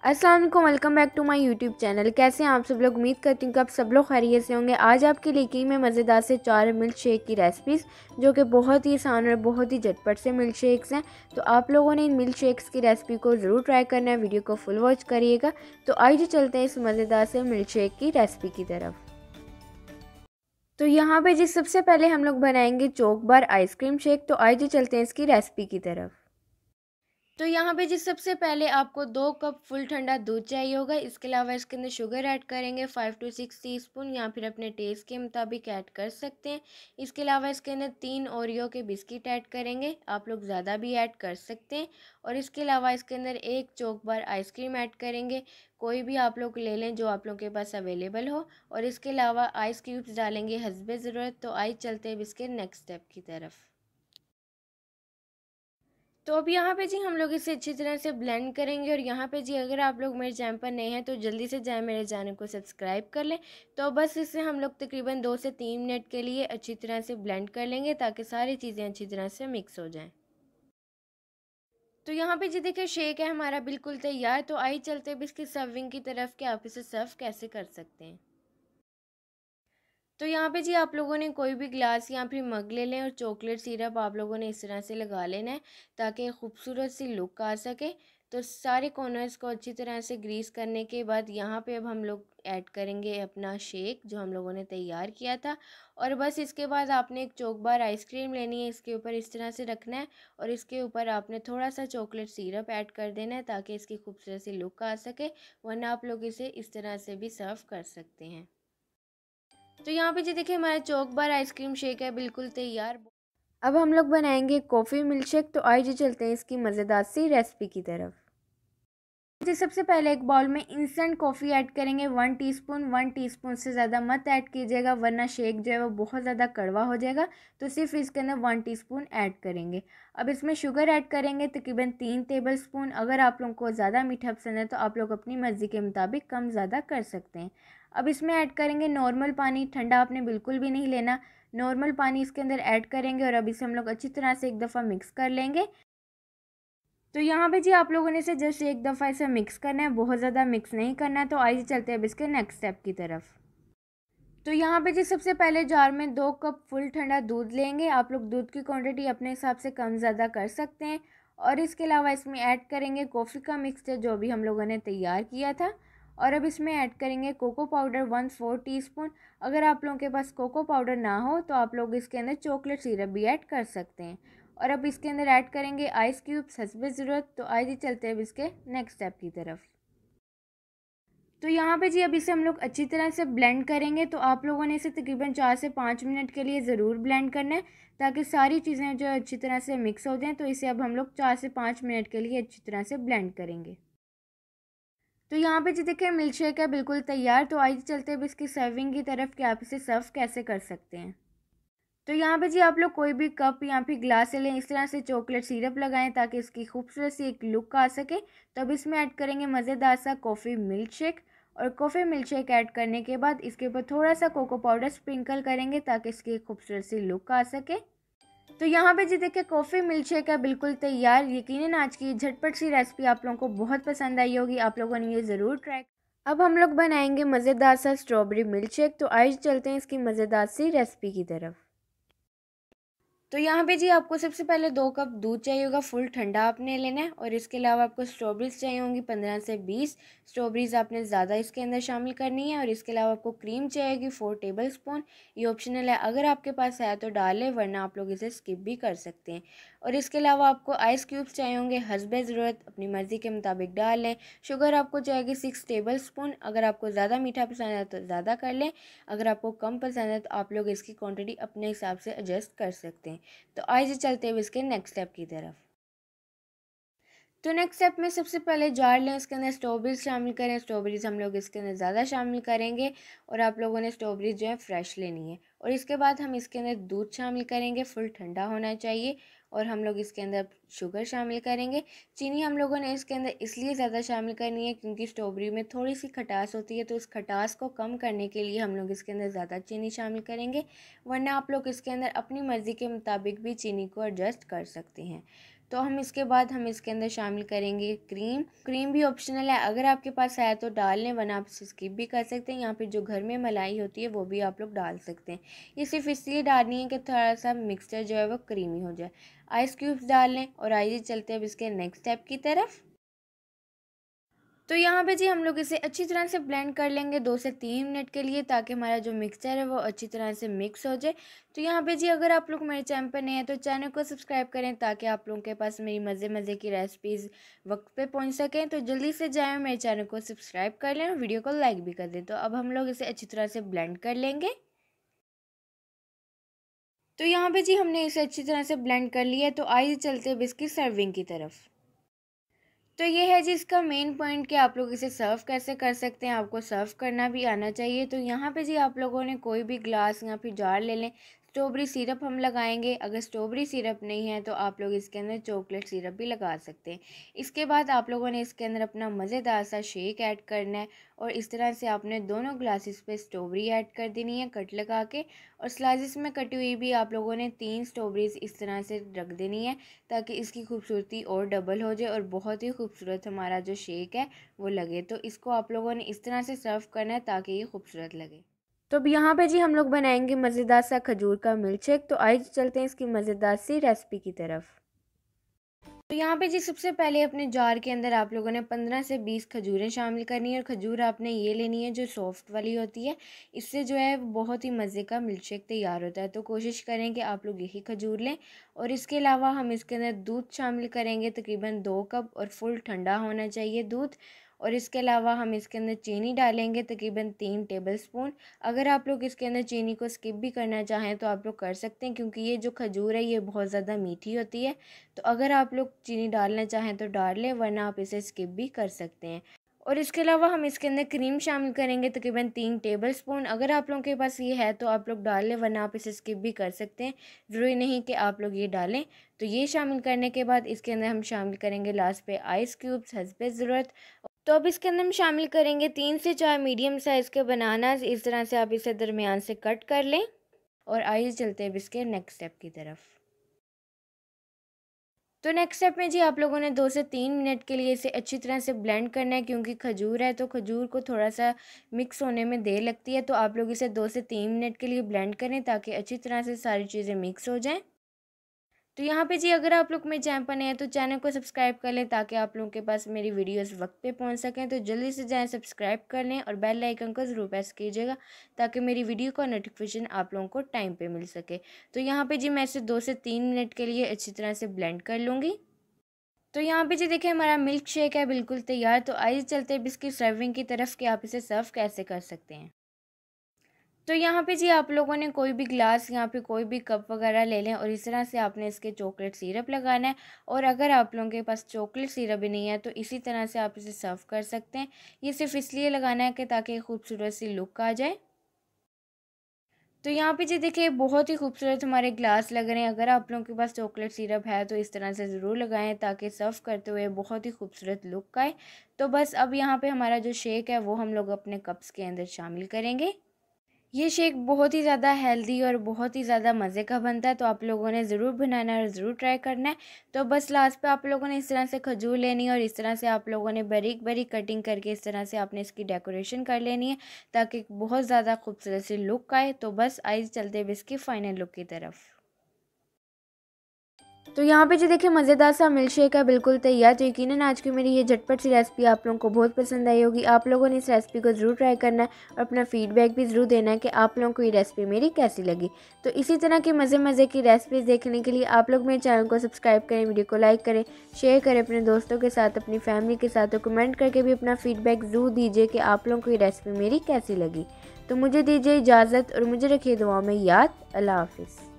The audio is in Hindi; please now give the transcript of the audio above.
अस्सलाम वालेकुम, welcome back to my YouTube channel. कैसे हैं आप सब लोग? उम्मीद करती हूँ कि आप सब लोग खैरियत से होंगे। आज आपके लिए की मैं मज़ेदार से 4 मिल्क शेक की रेसिपीज़, जो कि बहुत ही आसान और बहुत ही झटपट से मिल्क शेक्स हैं। तो आप लोगों ने इन मिल्क शेक्स की रेसिपी को ज़रूर ट्राई करना है। वीडियो को फुल वॉच करिएगा। तो आइए चलते हैं इस मज़ेदार से मिल्क शेक की रेसिपी की तरफ। तो यहाँ पे जी सबसे पहले हम लोग बनाएंगे चोक बार आइसक्रीम शेक। तो आइए चलते हैं इसकी रेसिपी की तरफ। तो यहाँ पे जी सबसे पहले आपको 2 कप फुल ठंडा दूध चाहिए होगा। इसके अलावा इसके अंदर शुगर ऐड करेंगे 5 to 6 टीस्पून, या फिर अपने टेस्ट के मुताबिक ऐड कर सकते हैं। इसके अलावा इसके अंदर 3 ओरियो के बिस्किट ऐड करेंगे, आप लोग ज़्यादा भी ऐड कर सकते हैं। और इसके अलावा इसके अंदर 1 चोक बार आइसक्रीम ऐड करेंगे, कोई भी आप लोग ले लें जो आप लोग के पास अवेलेबल हो। और इसके अलावा आइस क्यूब्स डालेंगे हस्बे ज़रूरत। तो आइए चलते हैं इसके नेक्स्ट स्टेप की तरफ। तो अब यहाँ पे जी हम लोग इसे अच्छी तरह से ब्लेंड करेंगे। और यहाँ पे जी अगर आप लोग मेरे चैनल पर नए हैं तो जल्दी से जाएं मेरे चैनल को सब्सक्राइब कर लें। तो बस इसे हम लोग तकरीबन 2 से 3 मिनट के लिए अच्छी तरह से ब्लेंड कर लेंगे, ताकि सारी चीज़ें अच्छी तरह से मिक्स हो जाएं। तो यहाँ पे जी देखिए शेक है हमारा बिल्कुल तैयार। तो आइए चलते हैं इसकी सर्विंग की तरफ कि आप इसे सर्व कैसे कर सकते हैं। तो यहाँ पे जी आप लोगों ने कोई भी ग्लास या फिर मग ले लें और चॉकलेट सिरप आप लोगों ने इस तरह से लगा लेना है, ताकि खूबसूरत सी लुक आ सके। तो सारे कॉर्नर्स को अच्छी तरह से ग्रीस करने के बाद यहाँ पे अब हम लोग ऐड करेंगे अपना शेक जो हम लोगों ने तैयार किया था। और बस इसके बाद आपने एक चोक बार आइसक्रीम लेनी है, इसके ऊपर इस तरह से रखना है। और इसके ऊपर आपने थोड़ा सा चॉकलेट सिरप ऐड कर देना है, ताकि इसकी खूबसूरत सी लुक आ सके। वरना आप लोग इसे इस तरह से भी सर्व कर सकते हैं। तो यहाँ पे जी देखिए हमारा चोक बार आइसक्रीम शेक है बिल्कुल तैयार। अब हम लोग बनाएंगे कॉफ़ी मिल्क शेक। तो आइए जी चलते हैं इसकी मज़ेदार सी रेसिपी की तरफ। जी सबसे पहले एक बाउल में इंस्टेंट कॉफ़ी ऐड करेंगे 1 टीस्पून। 1 टीस्पून से ज़्यादा मत ऐड कीजिएगा, वरना शेक जो है वो बहुत ज़्यादा कड़वा हो जाएगा। तो सिर्फ इसके अंदर 1 टीस्पून ऐड करेंगे। अब इसमें शुगर ऐड करेंगे तकरीबन 3 टेबल स्पून। अगर आप लोगों को ज़्यादा मीठा पसंद है तो आप लोग अपनी मर्ज़ी के मुताबिक कम ज़्यादा कर सकते हैं। अब इसमें ऐड करेंगे नॉर्मल पानी, ठंडा आपने बिल्कुल भी नहीं लेना। नॉर्मल पानी इसके अंदर ऐड करेंगे और अब इसे हम लोग अच्छी तरह से एक दफ़ा मिक्स कर लेंगे। तो यहाँ पे जी आप लोगों ने इसे जस्ट एक दफ़ा इसे मिक्स करना है, बहुत ज़्यादा मिक्स नहीं करना है। तो आइए चलते हैं अब इसके नेक्स्ट स्टेप की तरफ। तो यहाँ पे जी सबसे पहले जार में 2 कप फुल ठंडा दूध लेंगे। आप लोग दूध की क्वांटिटी अपने हिसाब से कम ज़्यादा कर सकते हैं। और इसके अलावा इसमें ऐड करेंगे कॉफ़ी का मिक्सचर जो भी हम लोगों ने तैयार किया था। और अब इसमें ऐड करेंगे कोको पाउडर 1/4 टीस्पून। अगर आप लोगों के पास कोको पाउडर ना हो तो आप लोग इसके अंदर चॉकलेट सिरप भी ऐड कर सकते हैं। और अब इसके अंदर ऐड करेंगे आइस क्यूब्स हस्बे ज़रूरत। तो आइए चलते हैं अब इसके नेक्स्ट स्टेप की तरफ। तो यहाँ पे जी अब इसे हम लोग अच्छी तरह से ब्लेंड करेंगे। तो आप लोगों ने इसे तकरीबन 4 से 5 मिनट के लिए ज़रूर ब्लेंड करना है, ताकि सारी चीज़ें जो अच्छी तरह से मिक्स हो जाएं। तो इसे अब हम लोग 4 से 5 मिनट के लिए अच्छी तरह से ब्लेंड करेंगे। तो यहाँ पे जी देखिए मिल्क शेक है बिल्कुल तैयार। तो आइए चलते हैं अब इसकी सर्विंग की तरफ कि आप इसे सर्व कैसे कर सकते हैं। तो यहाँ पे जी आप लोग कोई भी कप या फिर ग्लास से लें, इस तरह से चॉकलेट सिरप लगाएं ताकि इसकी खूबसूरत सी एक लुक आ सके। तो अब इसमें ऐड करेंगे मज़ेदार सा कॉफ़ी मिल्क शेक। और कॉफ़ी मिल्क शेक ऐड करने के बाद इसके ऊपर थोड़ा सा कोको पाउडर स्प्रिंकल करेंगे, ताकि इसकी एक खूबसूरत सी लुक आ सके। तो यहाँ पे जी देखिए कॉफ़ी मिल्क शेक है बिल्कुल तैयार। यकीनन आज की झटपट सी रेसिपी आप लोगों को बहुत पसंद आई होगी। आप लोगों ने ये ज़रूर ट्राई। अब हम लोग बनाएंगे मज़ेदार सा स्ट्रॉबेरी मिल्क शेक। तो आइए चलते हैं इसकी मज़ेदार सी रेसिपी की तरफ। तो यहाँ पे जी आपको सबसे पहले 2 कप दूध चाहिए होगा, फुल ठंडा आपने लेना है। और इसके अलावा आपको स्ट्रॉबेरीज चाहिए होंगी 15 से 20 स्ट्रॉबेरीज आपने ज़्यादा इसके अंदर शामिल करनी है। और इसके अलावा आपको क्रीम चाहिएगी 4 टेबल स्पून। ये ऑप्शनल है, अगर आपके पास है तो डालें, वरना आप लोग इसे स्किप भी कर सकते हैं। और इसके अलावा आपको आइस क्यूब्स चाहिए होंगे हस्बे ज़रूरत, अपनी मर्ज़ी के मुताबिक डाल लें। शुगर आपको चाहिएगी 6 टेबल स्पून। अगर आपको ज़्यादा मीठा पसंद है तो ज़्यादा कर लें, अगर आपको कम पसंद है तो आप लोग इसकी क्वान्टिटी अपने हिसाब से एडजस्ट कर सकते हैं। तो आइए चलते हैं इसके नेक्स्ट स्टेप की तरफ। तो नेक्स्ट स्टेप में सबसे पहले जार लें, इसके अंदर स्ट्रॉबेरीज शामिल करें। स्ट्रॉबेरीज हम लोग इसके अंदर ज़्यादा शामिल करेंगे। और आप लोगों ने स्ट्रॉबेरीज जो है फ्रेश लेनी है। और इसके बाद हम इसके अंदर दूध शामिल करेंगे, फुल ठंडा होना चाहिए। और हम लोग इसके अंदर शुगर शामिल करेंगे। चीनी हम लोगों ने इसके अंदर इसलिए ज़्यादा शामिल करनी है क्योंकि स्ट्रॉबेरी में थोड़ी सी खटास होती है, तो उस खटास को कम करने के लिए हम लोग इसके अंदर ज़्यादा चीनी शामिल करेंगे। वरना आप लोग इसके अंदर अपनी मर्ज़ी के मुताबिक भी चीनी को एडजस्ट कर सकते हैं। तो हम इसके बाद हम इसके अंदर शामिल करेंगे क्रीम भी ऑप्शनल है, अगर आपके पास है तो डाल लें, वरना आप इसे स्किप भी कर सकते हैं। यहाँ पे जो घर में मलाई होती है वो भी आप लोग डाल सकते हैं। ये सिर्फ इसलिए डालनी है कि थोड़ा सा मिक्सचर जो है वो क्रीमी हो जाए। आइस क्यूब्स डाल लें और आइए चलते हैं अब इसके नेक्स्ट स्टेप की तरफ। तो यहाँ पे जी हम लोग इसे अच्छी तरह से ब्लेंड कर लेंगे 2 से 3 मिनट के लिए, ताकि हमारा जो मिक्सचर है वो अच्छी तरह से मिक्स हो जाए। तो यहाँ पे जी अगर आप लोग मेरे चैनल पर नए हैं तो चैनल को सब्सक्राइब करें, ताकि आप लोगों के पास मेरी मज़े की रेसिपीज़ वक्त पे पहुँच सकें। तो जल्दी से जाएँ, मेरे चैनल को सब्सक्राइब कर लें और वीडियो को लाइक भी कर दें। तो अब हम लोग इसे अच्छी तरह से ब्लेंड कर लेंगे। तो यहाँ पे जी हमने इसे अच्छी तरह से ब्लेंड कर लिया है। तो आइए चलते हैं इसकी सर्विंग की तरफ। तो ये है जी इसका मेन पॉइंट कि आप लोग इसे सर्व कैसे कर सकते हैं, आपको सर्व करना भी आना चाहिए। तो यहाँ पे जी आप लोगों ने कोई भी ग्लास या फिर जार ले लें। स्ट्रॉबेरी सिरप हम लगाएंगे, अगर स्ट्रॉबेरी सिरप नहीं है तो आप लोग इसके अंदर चॉकलेट सिरप भी लगा सकते हैं। इसके बाद आप लोगों ने इसके अंदर अपना मज़ेदार सा शेक ऐड करना है, और इस तरह से आपने दोनों ग्लासेस पे स्ट्रॉबेरी ऐड कर देनी है कट लगा के, और स्लाइसिस में कटी हुई भी आप लोगों ने 3 स्ट्रॉबेरीज इस तरह से रख देनी है, ताकि इसकी खूबसूरती और डबल हो जाए और बहुत ही खूबसूरत हमारा जो शेक है वो लगे। तो इसको आप लोगों ने इस तरह से सर्व करना है ताकि ये खूबसूरत लगे। तो अब यहाँ पे जी हम लोग बनाएंगे मज़ेदार सा खजूर का मिल्क शेक। तो आइए चलते हैं इसकी मज़ेदार सी रेसिपी की तरफ। तो यहाँ पे जी सबसे पहले अपने जार के अंदर आप लोगों ने 15 से 20 खजूरें शामिल करनी है, और खजूर आपने ये लेनी है जो सॉफ्ट वाली होती है, इससे जो है बहुत ही मज़े का मिल्क शेक तैयार होता है। तो कोशिश करें कि आप लोग यही खजूर लें। और इसके अलावा हम इसके अंदर दूध शामिल करेंगे, तकरीबन 2 कप, और फुल ठंडा होना चाहिए दूध। और इसके अलावा हम इसके अंदर चीनी डालेंगे, तकरीबन 3 टेबलस्पून। अगर आप लोग इसके अंदर चीनी को स्किप भी करना चाहें तो आप लोग कर सकते हैं, क्योंकि ये जो खजूर है ये बहुत ज़्यादा मीठी होती है। तो अगर आप लोग चीनी डालना चाहें तो डाल लें, वरना आप इसे स्किप भी कर सकते हैं। और इसके अलावा हम इसके अंदर क्रीम शामिल करेंगे, तकरीबन 3 टेबलस्पून। अगर आप लोगों के पास ये है तो आप लोग डाल लें, वरना आप इसे स्किप भी कर सकते हैं, ज़रूरी नहीं कि आप लोग ये डालें। तो ये शामिल करने के बाद इसके अंदर हम शामिल करेंगे लास्ट पे आइस क्यूब्स हस्बे ज़रूरत। तो अब इसके अंदर हम शामिल करेंगे 3 से 4 मीडियम साइज़ के बनानास। इस तरह से आप इसे दरमियान से कट कर लें। और आइए चलते हैं इसके नेक्स्ट स्टेप की तरफ। तो नेक्स्ट स्टेप में जी आप लोगों ने 2 से 3 मिनट के लिए इसे अच्छी तरह से ब्लेंड करना है, क्योंकि खजूर है तो खजूर को थोड़ा सा मिक्स होने में देर लगती है। तो आप लोग इसे 2 से 3 मिनट के लिए ब्लेंड करें, ताकि अच्छी तरह से सारी चीज़ें मिक्स हो जाएं। तो यहाँ पे जी अगर आप लोग मेरे चैनल पर नए हैं तो चैनल को सब्सक्राइब कर लें, ताकि आप लोगों के पास मेरी वीडियोस वक्त पे पहुँच सकें। तो जल्दी से जाएं, सब्सक्राइब कर लें और बेल आइकन को ज़रूर प्रेस कीजिएगा, ताकि मेरी वीडियो का नोटिफिकेशन आप लोगों को टाइम पे मिल सके। तो यहाँ पे जी मैं इसे 2 से 3 मिनट के लिए अच्छी तरह से ब्लेंड कर लूँगी। तो यहाँ पे जी देखिए हमारा मिल्क शेक है बिल्कुल तैयार। तो आइए चलते हैं इसकी सर्विंग की तरफ कि आप इसे सर्व कैसे कर सकते हैं। तो यहाँ पे जी आप लोगों ने कोई भी ग्लास यहाँ पे कोई भी कप वगैरह ले लें, और इस तरह से आपने इसके चॉकलेट सिरप लगाना है। और अगर आप लोगों के पास चॉकलेट सिरप भी नहीं है तो इसी तरह से आप इसे सर्व कर सकते हैं। ये सिर्फ इसलिए लगाना है कि ताकि खूबसूरत सी लुक आ जाए। तो यहाँ पे जी देखिए बहुत ही खूबसूरत हमारे ग्लास लग रहे हैं। अगर आप लोगों के पास चॉकलेट सिरप है तो इस तरह से ज़रूर लगाएं, ताकि सर्व करते हुए बहुत ही खूबसूरत लुक आए। तो बस अब यहाँ पे हमारा जो शेक है वो हम लोग अपने कप्स के अंदर शामिल करेंगे। ये शेक बहुत ही ज़्यादा हेल्दी और बहुत ही ज़्यादा मज़े का बनता है। तो आप लोगों ने ज़रूर बनाना है और ज़रूर ट्राई करना है। तो बस लास्ट पे आप लोगों ने इस तरह से खजूर लेनी है, और इस तरह से आप लोगों ने बारीक बारीक कटिंग करके इस तरह से आपने इसकी डेकोरेशन कर लेनी है, ताकि बहुत ज़्यादा खूबसूरत सी लुक आए। तो बस आइए चलते हैं इसकी फ़ाइनल लुक की तरफ। तो यहाँ पे जो देखिए मज़ेदार सा मिल्क शेक है बिल्कुल तैयार। तो यकीनन आज की मेरी ये झटपट सी रेसिपी आप लोगों को बहुत पसंद आई होगी। आप लोगों ने इस रेसिपी को ज़रूर ट्राई करना है, और अपना फीडबैक भी ज़रूर देना है कि आप लोगों को ये रेसिपी मेरी कैसी लगी। तो इसी तरह की मज़े की रेसिपीज़ देखने के लिए आप लोग मेरे चैनल को सब्सक्राइब करें, वीडियो को लाइक करें, शेयर करें अपने दोस्तों के साथ, अपनी फैमिली के साथ। तो कमेंट करके भी अपना फीडबैक ज़रूर दीजिए कि आप लोगों को ये रेसिपी मेरी कैसी लगी। तो मुझे दीजिए इजाज़त और मुझे रखिए दुआओं में याद। अल्लाह हाफिज़।